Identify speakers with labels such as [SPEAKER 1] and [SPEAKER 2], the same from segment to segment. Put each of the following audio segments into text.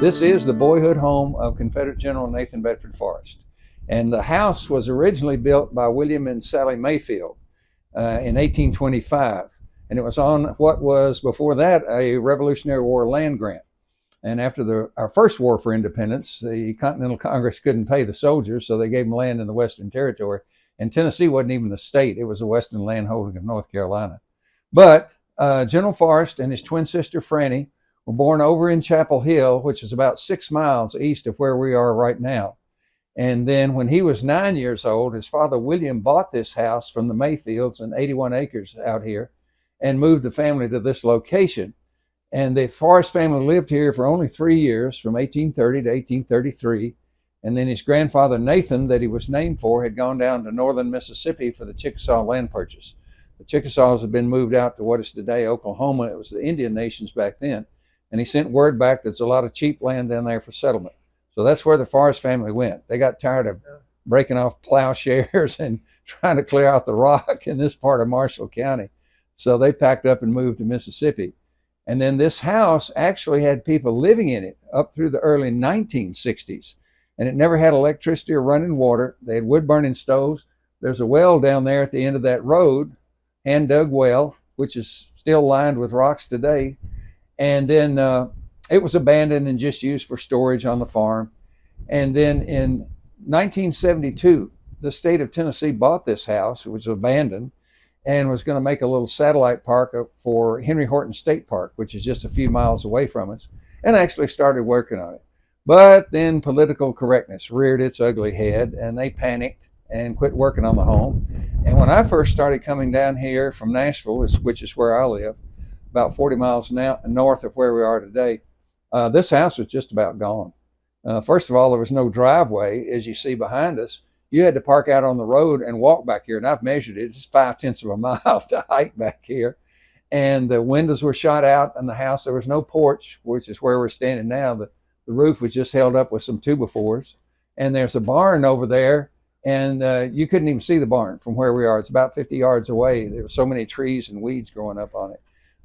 [SPEAKER 1] This is the boyhood home of Confederate General Nathan Bedford Forrest. And the house was originally built by William and Sally Mayfield in 1825. And it was on what was before that a Revolutionary War land grant. And after our first war for independence, the Continental Congress couldn't pay the soldiers, so they gave them land in the Western Territory. And Tennessee wasn't even a state, it was a Western landholding of North Carolina. But General Forrest and his twin sister Franny were born over in Chapel Hill, which is about 6 miles east of where we are right now. And then when he was 9 years old, his father William bought this house from the Mayfields and 81 acres out here and moved the family to this location. And the Forrest family lived here for only 3 years, from 1830 to 1833. And then his grandfather Nathan, that he was named for, had gone down to northern Mississippi for the Chickasaw land purchase. The Chickasaws had been moved out to what is today Oklahoma. It was the Indian nations back then. And he sent word back there's a lot of cheap land down there for settlement. So that's where the Forrest family went. They got tired of breaking off plowshares and trying to clear out the rock in this part of Marshall County. So they packed up and moved to Mississippi. And then this house actually had people living in it up through the early 1960s. And it never had electricity or running water. They had wood burning stoves. There's a well down there at the end of that road, hand dug well, which is still lined with rocks today. And then it was abandoned and just used for storage on the farm. And then in 1972, the state of Tennessee bought this house. It was abandoned and was going to make a little satellite park for Henry Horton State Park, which is just a few miles away from us, and actually started working on it. But then political correctness reared its ugly head, and they panicked and quit working on the home. And when I first started coming down here from Nashville, which is where I live, about 40 miles north of where we are today, this house was just about gone. First of all, there was no driveway, as you see behind us. You had to park out on the road and walk back here. And I've measured it. It's 0.5 of a mile to hike back here. And the windows were shot out in the house. There was no porch, which is where we're standing now. The roof was just held up with some 2x4s. And there's a barn over there. And you couldn't even see the barn from where we are. It's about 50 yards away. There were so many trees and weeds growing up on it.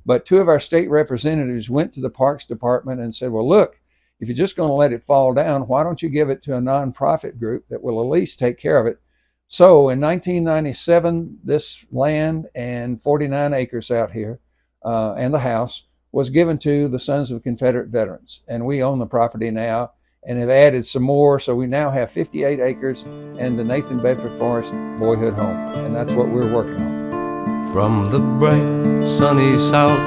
[SPEAKER 1] But 2 of our state representatives went to the Parks Department and said, well, look, if you're just going to let it fall down, why don't you give it to a nonprofit group that will at least take care of it? So in 1997, this land and 49 acres out here and the house was given to the Sons of Confederate Veterans. And we own the property now and have added some more. So we now have 58 acres and the Nathan Bedford Forrest boyhood home. And that's what we're working on.
[SPEAKER 2] From the bright sunny south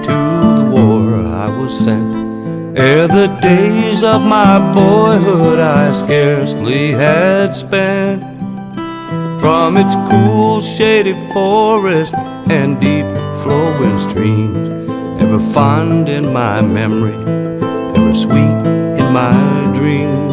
[SPEAKER 2] to the war I was sent, ere the days of my boyhood I scarcely had spent. From its cool shady forest and deep flowing streams, ever fond in my memory, ever sweet in my dreams.